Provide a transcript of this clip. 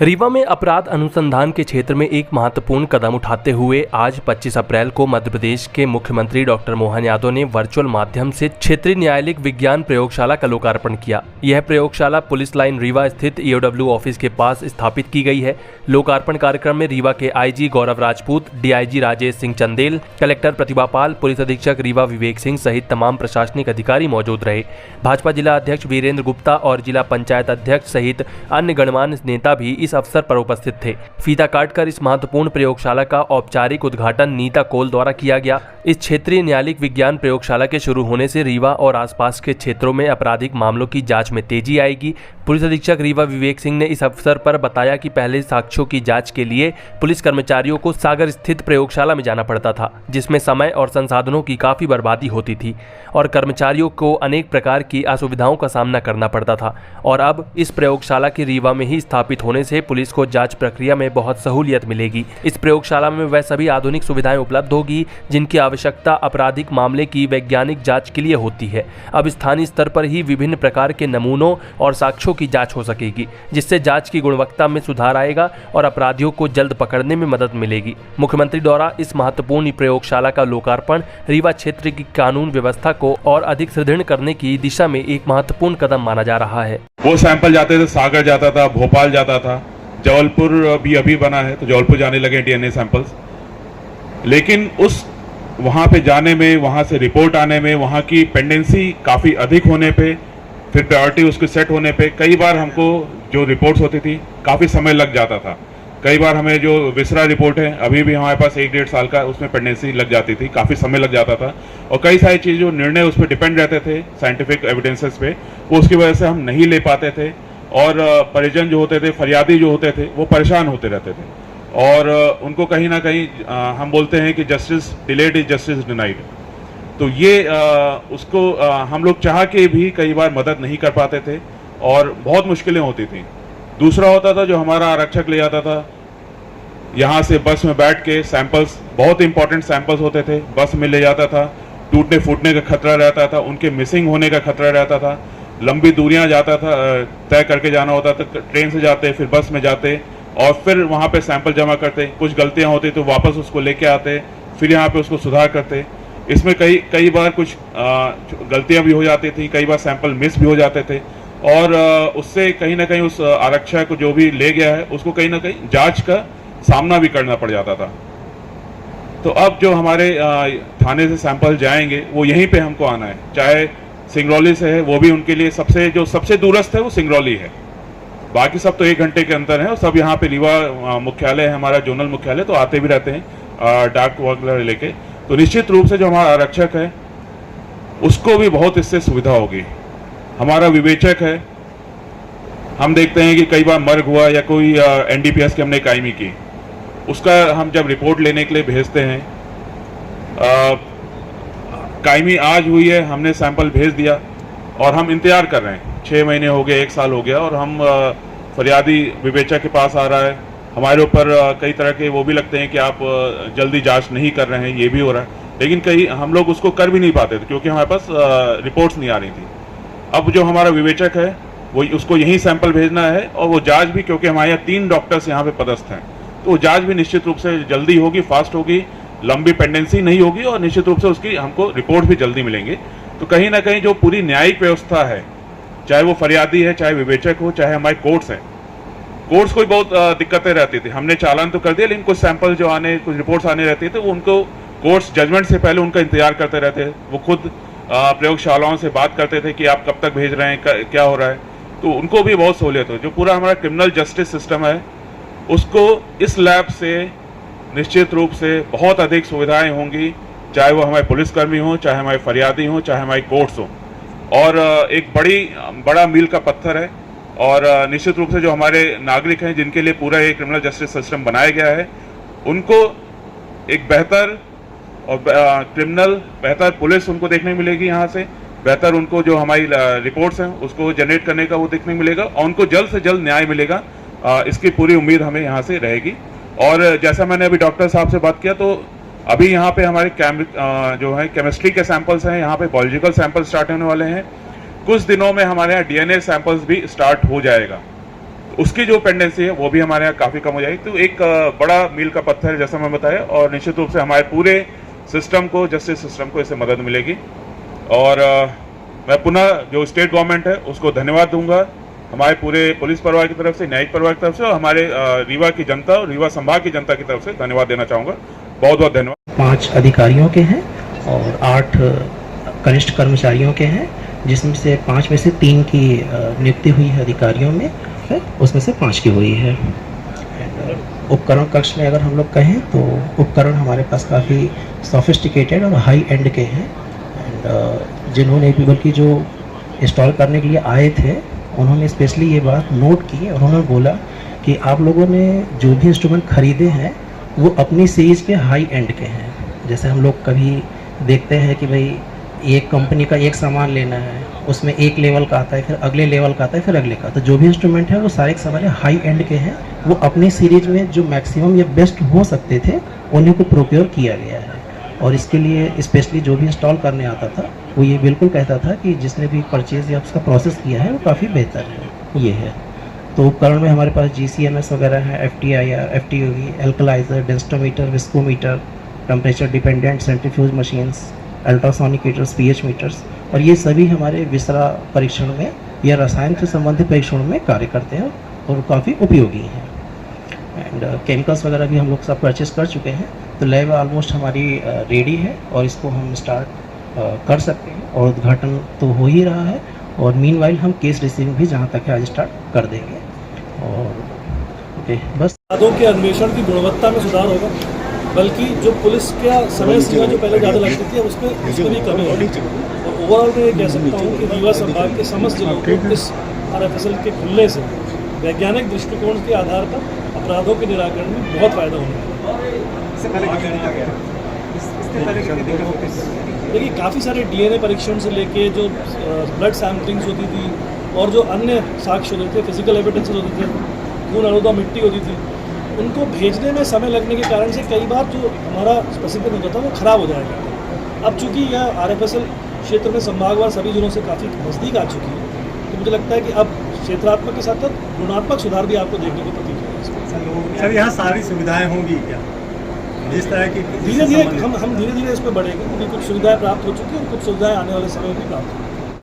रीवा में अपराध अनुसंधान के क्षेत्र में एक महत्वपूर्ण कदम उठाते हुए आज 25 अप्रैल को मध्य प्रदेश के मुख्यमंत्री डॉक्टर मोहन यादव ने वर्चुअल माध्यम से क्षेत्रीय न्यायालयिक विज्ञान प्रयोगशाला का लोकार्पण किया। यह प्रयोगशाला पुलिस लाइन रीवा स्थित ईओडब्ल्यू ऑफिस के पास स्थापित की गई है। लोकार्पण कार्यक्रम में रीवा के आईजी गौरव Rajput, DIG Rajesh Singh Chandel, collector Pratibha Pal, police अधीक्षक रीवा विवेक सिंह सहित तमाम प्रशासनिक अधिकारी मौजूद रहे। भाजपा जिला अध्यक्ष वीरेंद्र गुप्ता और जिला पंचायत अध्यक्ष सहित अन्य गणमान्य नेता भी इस अवसर पर उपस्थित थे। फीता काटकर इस महत्वपूर्ण प्रयोगशाला का औपचारिक उद्घाटन नीता कोल द्वारा किया गया। इस क्षेत्रीय न्यायालयिक विज्ञान प्रयोगशाला के शुरू होने से रीवा और आसपास के क्षेत्रों में आपराधिक मामलों की जांच में तेजी आएगी। पुलिस अधीक्षक रीवा विवेक सिंह ने इस अवसर पर बताया कि पहले साक्ष्यों की जांच के लिए पुलिस कर्मचारियों को सागर स्थित प्रयोगशाला में जाना पड़ता था, जिसमें समय और संसाधनों की काफी बर्बादी होती थी और कर्मचारियों को अनेक प्रकार की असुविधाओं का सामना करना पड़ता था। और अब इस प्रयोगशाला के रीवा में ही स्थापित होने से पुलिस को जांच प्रक्रिया में बहुत सहूलियत मिलेगी। इस प्रयोगशाला में वह सभी आधुनिक सुविधाएं उपलब्ध होगी जिनकी आवश्यकता आपराधिक मामले की वैज्ञानिक जांच के लिए होती है। अब स्थानीय स्तर पर ही विभिन्न प्रकार के नमूनों और साक्ष्यों की जांच हो सकेगी, जिससे जांच की गुणवत्ता में सुधार आएगा और अपराधियों को जल्द पकड़ने में मदद मिलेगी। मुख्यमंत्री द्वारा इस महत्वपूर्ण प्रयोगशाला का लोकार्पण रीवा क्षेत्र की कानून व्यवस्था को और अधिक सुदृढ़ करने की दिशा में एक महत्वपूर्ण कदम माना जा रहा है। वो सैंपल जाते थे, सागर जाता था, भोपाल जाता था, जबलपुर भी अभी बना है तो जबलपुर जाने लगे डीएनए सैंपल्स। लेकिन उस वहाँ पे जाने में, वहाँ से रिपोर्ट आने में, वहाँ की पेंडेंसी काफ़ी अधिक होने पे, फिर प्रायोरिटी उसके सेट होने पे कई बार हमको जो रिपोर्ट्स होती थी काफ़ी समय लग जाता था। कई बार हमें जो विसरा रिपोर्ट है अभी भी हमारे पास 1-1.5 साल का उसमें पेंडेंसी लग जाती थी, काफ़ी समय लग जाता था। और कई सारी चीज़ जो निर्णय उस पर डिपेंड रहते थे साइंटिफिक एविडेंसेस पे, वो उसकी वजह से हम नहीं ले पाते थे और परिजन जो होते थे, फरियादी जो होते थे, वो परेशान होते रहते थे और उनको कहीं ना कहीं हम बोलते हैं कि justice delayed is justice denied. तो ये उसको हम लोग चाह के भी कई बार मदद नहीं कर पाते थे और बहुत मुश्किलें होती थी। दूसरा होता था जो हमारा आरक्षक ले जाता था, यहाँ से बस में बैठ के सैंपल्स, बहुत इंपॉर्टेंट सैंपल्स होते थे, बस में ले जाता था, टूटने फूटने का खतरा रहता था, उनके मिसिंग होने का खतरा रहता था, लंबी दूरियां जाता था, तय करके जाना होता था, ट्रेन से जाते फिर बस में जाते और फिर वहाँ पे सैंपल जमा करते, कुछ गलतियाँ होती तो वापस उसको लेके आते, फिर यहाँ पे उसको सुधार करते। इसमें कई बार कुछ गलतियाँ भी हो जाती थी, कई बार सैंपल मिस भी हो जाते थे और उससे कहीं ना कहीं उस आरक्षक को जो भी ले गया है उसको कहीं ना कहीं जांच का सामना भी करना पड़ जाता था। तो अब जो हमारे थाने से सैंपल जाएंगे वो यहीं पे हमको आना है, चाहे सिंगरौली से है, वो भी उनके लिए सबसे दूरस्थ है वो सिंगरौली है, बाकी सब तो 1 घंटे के अंतर है और सब यहाँ पे रीवा मुख्यालय है, हमारा जोनल मुख्यालय, तो आते भी रहते हैं डाक वगैरह लेके। तो निश्चित रूप से जो हमारा आरक्षक है उसको भी बहुत इससे सुविधा होगी। हमारा विवेचक है, हम देखते हैं कि कई बार मर्ग हुआ या कोई एनडीपीएस की हमने कायमी की, उसका हम जब रिपोर्ट लेने के लिए भेजते हैं, कायमी आज हुई है, हमने सैंपल भेज दिया और हम इंतजार कर रहे हैं, 6 महीने हो गए, 1 साल हो गया और हम फरियादी विवेचक के पास आ रहा है, हमारे ऊपर कई तरह के वो भी लगते हैं कि आप जल्दी जांच नहीं कर रहे हैं, ये भी हो रहा है, लेकिन कई हम लोग उसको कर भी नहीं पाते थे क्योंकि हमारे पास रिपोर्ट्स नहीं आ रही थी। अब जो हमारा विवेचक है वो उसको यही सैंपल भेजना है और वो जांच भी, क्योंकि हमारे यहाँ 3 डॉक्टर्स यहाँ पे पदस्थ हैं, तो वो जांच भी निश्चित रूप से जल्दी होगी, फास्ट होगी, लंबी पेंडेंसी नहीं होगी और निश्चित रूप से उसकी हमको रिपोर्ट भी जल्दी मिलेंगे। तो कहीं ना कहीं जो पूरी न्यायिक व्यवस्था है, चाहे वो फरियादी है, चाहे विवेचक हो, चाहे हमारे कोर्ट्स हैं, कोर्ट्स को भी बहुत दिक्कतें रहती थी। हमने चालान तो कर दिया लेकिन कुछ सैंपल जो आने, कुछ रिपोर्ट्स आने रहती है तो उनको कोर्ट्स जजमेंट से पहले उनका इंतजार करते रहते हैं। वो खुद प्रयोगशालाओं से बात करते थे कि आप कब तक भेज रहे हैं, क्या हो रहा है, तो उनको भी बहुत सहूलियत हो। जो पूरा हमारा क्रिमिनल जस्टिस सिस्टम है उसको इस लैब से निश्चित रूप से बहुत अधिक सुविधाएं होंगी, चाहे वो हमारे पुलिसकर्मी हों, चाहे हमारे फरियादी हों, चाहे हमारी कोर्ट्स हों। और एक बड़ा मील का पत्थर है और निश्चित रूप से जो हमारे नागरिक हैं जिनके लिए पूरा ये क्रिमिनल जस्टिस सिस्टम बनाया गया है, उनको एक बेहतर और बेहतर पुलिस उनको देखने मिलेगी, यहाँ से बेहतर उनको जो हमारी रिपोर्ट्स हैं उसको जनरेट करने का वो देखने मिलेगा और उनको जल्द से जल्द न्याय मिलेगा, इसकी पूरी उम्मीद हमें यहाँ से रहेगी। और जैसा मैंने अभी डॉक्टर साहब से बात किया तो अभी यहाँ पे हमारे जो है केमिस्ट्री के सैंपल्स हैं, यहाँ पे बायोलॉजिकल सैंपल स्टार्ट होने वाले हैं, कुछ दिनों में हमारे यहाँ डीएनए सैंपल्स भी स्टार्ट हो जाएगा। उसकी जो पेंडेंसी है वो भी हमारे यहाँ काफ़ी कम हो जाएगी। तो एक बड़ा मील का पत्थर है जैसा मैं बताया, और निश्चित रूप से हमारे पूरे सिस्टम को, जस्टिस सिस्टम को इससे मदद मिलेगी। और मैं पुनः जो स्टेट गवर्नमेंट है उसको धन्यवाद दूंगा, हमारे पूरे पुलिस परिवार की तरफ से, न्यायिक परिवार की तरफ से, और हमारे रीवा की जनता और रीवा संभाग की जनता की तरफ से धन्यवाद देना चाहूँगा। बहुत बहुत धन्यवाद। 5 अधिकारियों के हैं और 8 कनिष्ठ कर्मचारियों के हैं, जिसमें से 5 में से 3 की नियुक्ति हुई है अधिकारियों में, उसमें से 5 की हुई है। उपकरण कक्ष में अगर हम लोग कहें तो उपकरण हमारे पास काफ़ी सोफिस्टिकेटेड और हाई एंड के हैं। एंड जिन्होंने भी बल्कि जो इंस्टॉल करने के लिए आए थे उन्होंने स्पेशली ये बात नोट की और उन्होंने बोला कि आप लोगों ने जो भी इंस्ट्रूमेंट खरीदे हैं वो अपनी सीरीज़ के हाई एंड के हैं। जैसे हम लोग कभी देखते हैं कि भाई एक कंपनी का एक सामान लेना है, उसमें एक लेवल का आता है, फिर अगले लेवल का आता है, फिर अगले का। तो जो भी इंस्ट्रूमेंट है वो सारे के सारे हाई एंड के हैं, वो अपनी सीरीज में जो मैक्सिमम या बेस्ट हो सकते थे उन्हीं को प्रोक्योर किया गया है। और इसके लिए स्पेशली जो भी इंस्टॉल करने आता था वो ये बिल्कुल कहता था कि जिसने भी परचेज़ या उसका प्रोसेस किया है वो काफ़ी बेहतर है। ये है तो उपकरण में हमारे पास GCMS वगैरह है, FTIR, FTOV, alkalizer, densitometer, viscometer, temperature dependent centrifuge machines, ultrasonic meters, pH meters, और ये सभी हमारे विसरा परीक्षण में या रसायन से संबंधित परीक्षण में कार्य करते हैं और काफ़ी उपयोगी हैं। एंड केमिकल्स वगैरह भी हम लोग सब परचेस कर चुके हैं, तो लैब ऑलमोस्ट हमारी रेडी है और इसको हम स्टार्ट कर सकते हैं और उद्घाटन तो हो ही रहा है। और मीनवाइल हम केस रिसीविंग भी जहाँ तक है आज स्टार्ट कर देंगे। और ओके, बस अपराधों के अन्वेषण की गुणवत्ता में सुधार होगा, बल्कि जो पुलिस का समय सीमा जो पहले ज़्यादा लगती थी उसमें भी कमी होगी। और ओवरऑल मैं ये कह सकता हूँ कि रीवा संभाग के समस्त जिलों को इस RFSL के खुलने से वैज्ञानिक दृष्टिकोण के आधार पर अपराधों के निराकरण में बहुत फायदा होने वाला है। देखिए, काफ़ी सारे DNA परीक्षण से लेके जो ब्लड सैम्पलिंग्स होती थी और जो अन्य साक्ष्य होते थे, फिजिकल एविडेंसेस होते थे, खून अणुदा मिट्टी होती थी, उनको भेजने में समय लगने के कारण से कई बार जो हमारा स्पेसिफिक होता था वो ख़राब हो जाएगा। अब चूँकि यह RFSL क्षेत्र में संभागवार सभी जिलों से काफ़ी नज़दीक आ चुकी है, तो मुझे लगता है कि अब क्षेत्रात्मक के साथ साथ गुणात्मक सुधार भी आपको देखने को प्रतीत होगा। सर, यहाँ सारी सुविधाएं होंगी क्या? जिस तरह की धीरे धीरे हम धीरे धीरे इस पर बढ़ेंगे, क्योंकि कुछ सुविधाएं प्राप्त हो चुकी हैं और कुछ सुविधाएं आने वाले समय में भी प्राप्त होंगी।